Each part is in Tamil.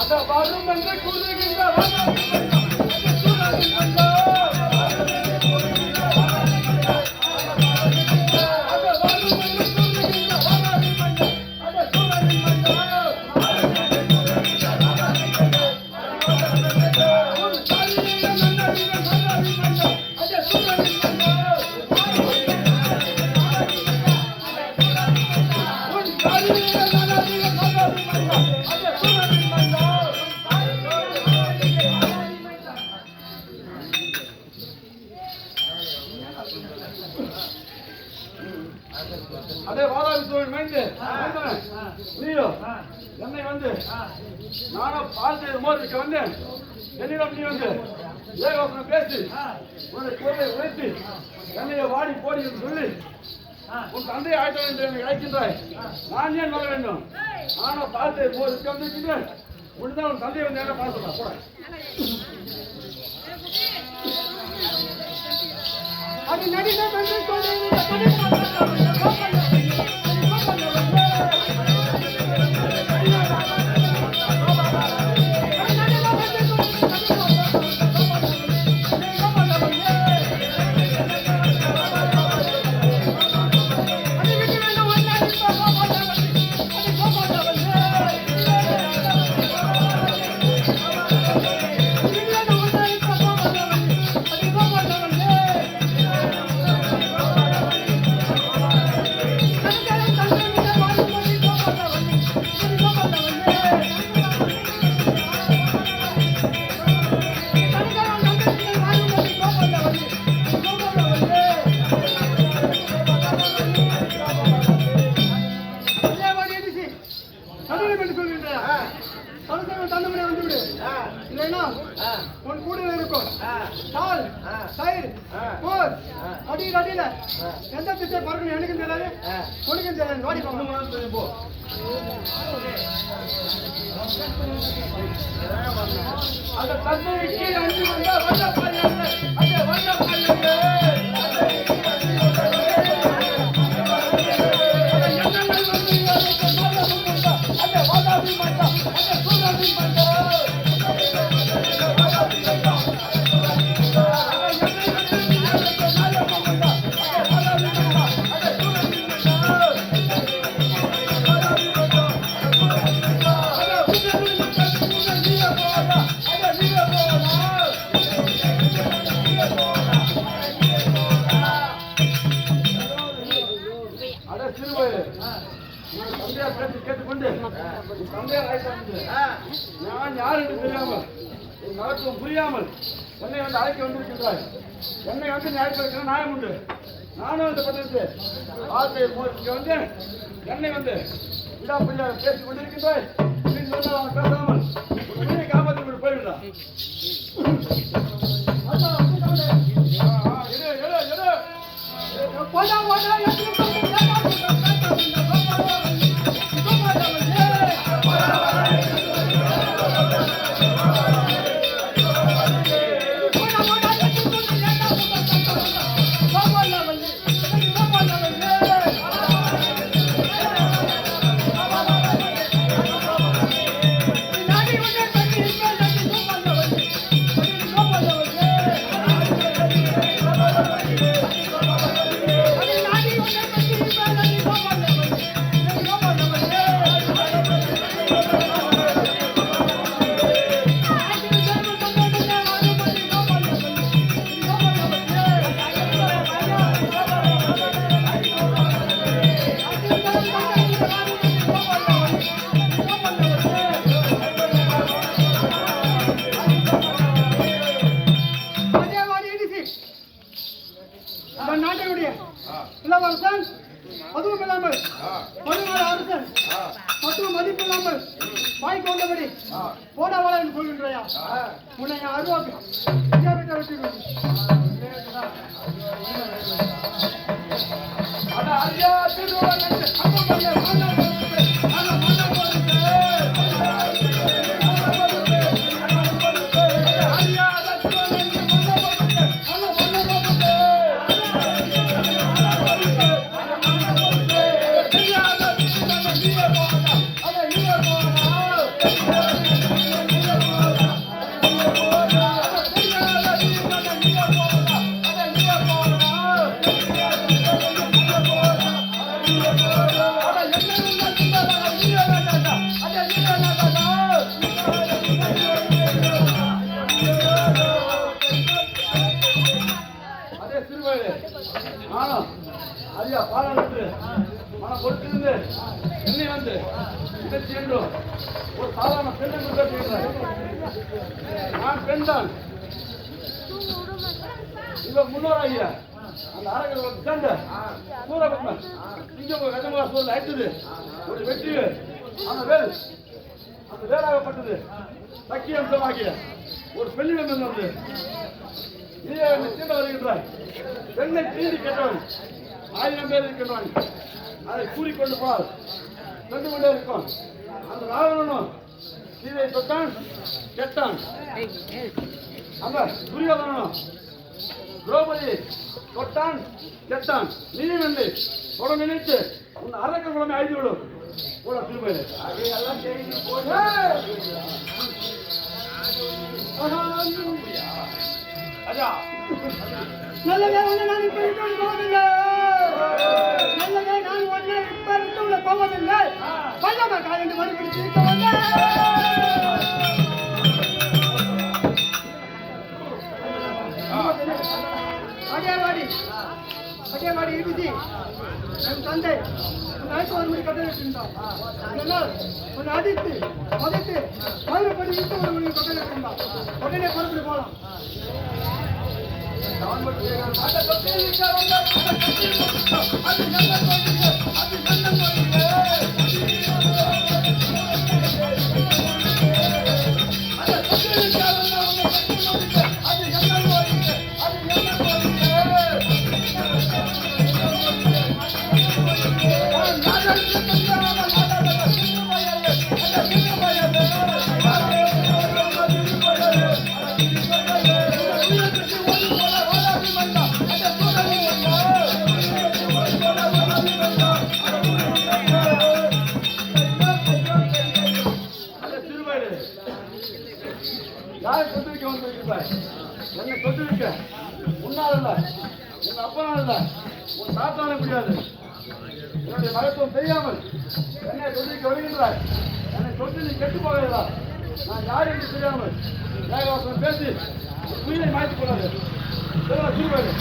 அத வரும் என்று கூறுகின்ற அதே வாராவி சோழன் மைந்து நீயோ என்னை வந்து நானும் பால் செய்த மோதிக்க வந்தேன். என்னிடம் நீ வந்து ஏகோசனம் பேசி உன்னுடைய குரலை உழைத்து என்னைய வாடி போடி என்று சொல்லி உன் தந்தை ஆயிட்டம் என்று என்னை அழைக்கின்றாய். நான் ஏன் வர வேண்டும்? நானும் பால் செய்த மோதிக்க வந்திருக்கின்றேன். உன்னுதான் உன் தந்தையை வந்து என்ன பண்ண சொல்ல போற? அது நடிகை உன் கூட இருக்கும் சால் சைடு போர் அடியில் அடியில் எந்த திசை பறக்கணும் எனக்கும் தெரியாது உனக்கும் தெரியாது நோடி போ. அந்த தந்தையை கீழே அஞ்சு கேட்டுக்கொண்டு நான் யார் என்று தெரியாமல் என் மகத்துவம் புரியாமல் என்னை வந்து அழைக்க வந்திருக்கின்றாய். என்னை வந்து நீ அழைப்பதற்கு நியாயம் உண்டு. நானும் இந்த பத்திரத்து ஆசிரியர் மோதிக்க வந்தேன். என்னை வந்து விடாப்படியாக பேசிக் கொண்டிருக்கின்றாய். நீ சொன்னால் பேசாமல் உன்னை காப்பாற்றி கொண்டு போய்விடலாம். இளவரசன் அதுவும் இல்லாமல் பதினாறு அரசன் மற்றும் மதிப்பு இல்லாமல் வாய்க்கு வந்தபடி போடாவாள என்று சொல்கின்றையா உன்னை அருவாக்கு என்னை வந்து நினைச்சு என்றும் ஒரு சாதாரண பெண் என்று பேசுகிறார். நான் பெண் தான். இவ முன்னோராகிய அந்த அரங்கர்களுக்கு சேர்ந்த சூரபத்மன் சிங்கம் கஜமுக சூழல் அழைத்தது ஒரு வெற்றி. அந்த வேலாகப்பட்டது சக்தி அம்சமாகிய ஒரு பெண்ணிடம் வந்து நீ தீண்ட வருகின்றாய். பெண்ணை தீண்டி கேட்டவன் 1000 பேர் இருக்கின்றான். அதை கூறிக்கொண்டு பால் சென்று கொண்டே இருக்கும். அந்த ராவணனும் சீதையை தொட்டான், கெட்டான். அந்த துரியோதனனும் திரௌபதியை தொட்டான், கெட்டான். நீயும் என்று தொட நினைத்து உன் அரக்க குலமே அழிந்துவிடும். கூட திருமையில அதையெல்லாம் செய்து போது அஜா நல்லதே ஒன்று நான் இப்ப இருக்க போவதில்லை. நல்லதே நான் ஒன்று இப்ப இருக்க போவதில்லை. வல்லம காலண்டு மறுபடியும் இருக்க வந்தேன். அடேவாடி இடிச்சி என் தந்தை நாய்க்கு ஒரு மணி கட்டளையிட்டிருந்தான். இதனால் உன்னை அடித்து மதித்து மறுபடி விட்டு ஒரு மணி கட்டளையிட்டிருந்தான். உடனே புறப்பட்டு போகலாம். என்னை தொட்டிருக்க உன்னால இல்ல, உங்க அப்பனால இல்ல, உன் தாத்தால முடியாது. என்னுடைய மகத்துவம் தெரியாமல் என்னை தொட்டிருக்க வருகின்றாய். என்னை தொட்டு நீ கெட்டு போகிறதா? நான் யார் என்று தெரியாமல் ஏகவாசம் பேசி உயிரை மாற்றிக் கொள்ளாது. திருவாரு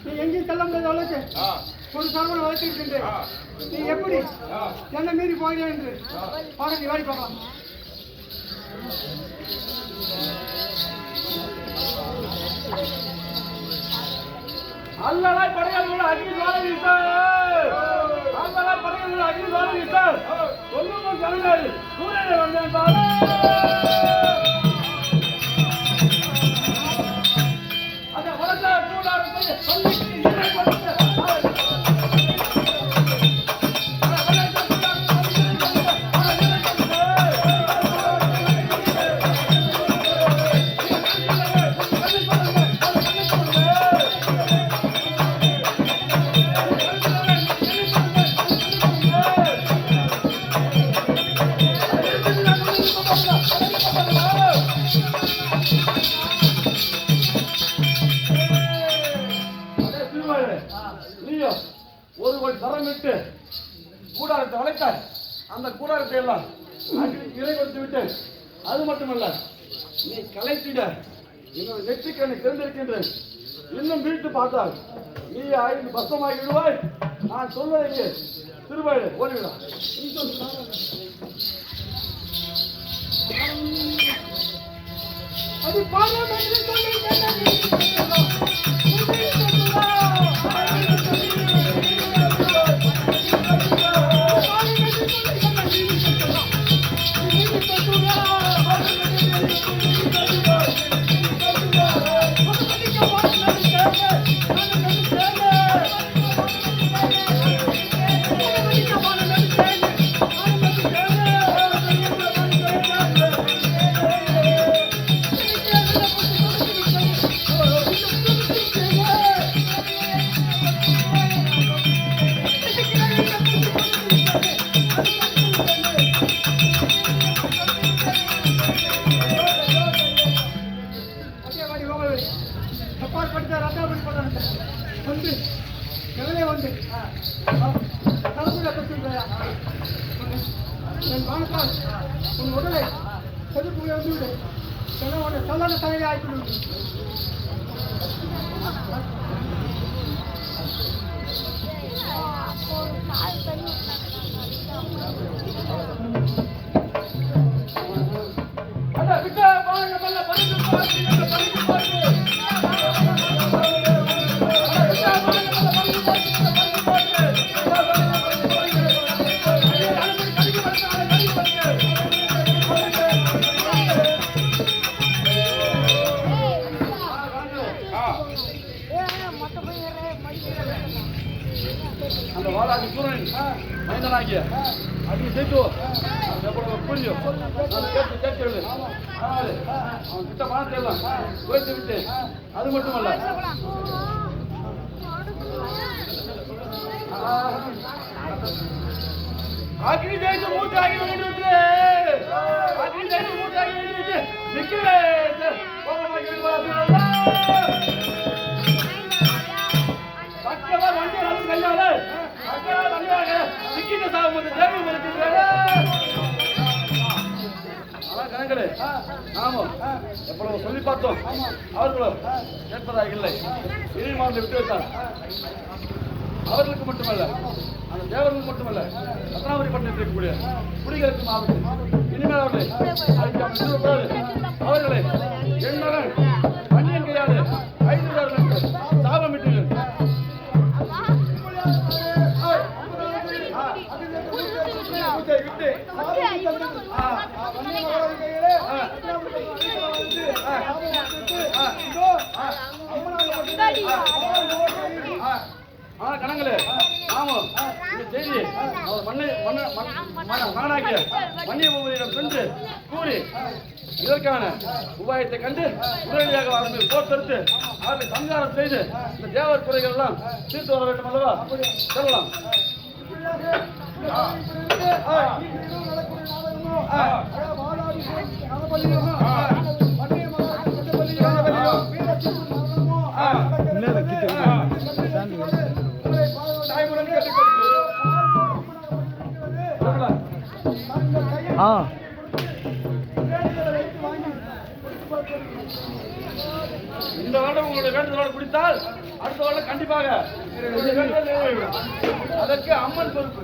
நீ எங்கேயும் செல்ல முடியாத அளவுக்கு ஒரு சர்வனை வளர்த்திருக்கின்றேன். நீ எப்படி என்ன மீறி போகிறேன் என்று பாடம் நீ வாடி பார்க்கலாம். அல்லலாய் படைகள் அக்னி ஜுவாலை வீசார். அல்லலாய் படைகள் அக்னி ஜுவாலை வீசார். சொல்லுங்கள் ஜனங்கள் சூரியனை வந்தேன் பாரு. அந்த வளர்ந்த கூடாரத்தை சொல்லிக்கு என்னை கொடுத்து ஒரு தரம் விட்டு கூடாரத்தை வளைத்தாய். அந்த கூடாரத்தை எல்லாம் இறை கொடுத்து விட்டேன். அது மட்டுமல்ல, நீ கலைத்திட என்னோட நெற்றிக்கண்ணை திறந்திருக்கின்றேன். இன்னும் வீட்டு பார்த்தால் நீ 5 பஸ்தமாகி விடுவாய். நான் சொல்வதற்கு திருவாய் ஓடிவிடா. அது பாடம் என்று சொல்லி சொல்றாயா? என் வானத்தால் உன் உடலை செதுப்பு வந்துவிடு. உன்னை சொல்லாத தகுதி ஆய்க்கணும். அந்த வாழாக்கு சூரன் மைந்தனாகிய அது சேர்த்து புரியும் கேட்கிறது. அவன் கிட்ட பணத்தை எல்லாம் குறைத்து விட்டு அது மட்டுமல்ல அக்னி ஜெயித்து மூச்சு ஆகி விட்டு அக்னி ஜெயித்து மூச்சு ஆகி விட்டு நிற்கிறேன். சொல்லி பார்த்தோம், அவர்களும் கேட்பதாக இல்லை. இனிமாந்து விட்டு வைத்தார். அவர்களுக்கு மட்டுமல்ல, அந்த தேவர்களுக்கு மட்டுமல்ல, ரத்னாவரி பட்டணத்தில் இருக்கக்கூடிய குடிகளுக்கும் ஆபத்து. இனிமேல் அவர்களை என் மகன் அந்நியன் கையாடு 5,000 சாபமிட்டீர்கள். கணங்களே, ஆமா இந்த செய்தி அவர் மகனாகிய மன்னிய பூமியிடம் சென்று கூறி இதற்கான உபாயத்தை கண்டு உடனடியாக அவர்கள் போர்த்தெடுத்து அவர்களை சஞ்சாரம் செய்து இந்த தேவர் குறைகள் எல்லாம் தீர்த்து வர வேண்டும் அல்லவா? சொல்லலாம். இந்த வருடம் உங்களுடைய வேண்டுதலோடு குடித்தால் அடுத்த வருடம் கண்டிப்பாக அதற்கு அம்மன் பொறுப்பு.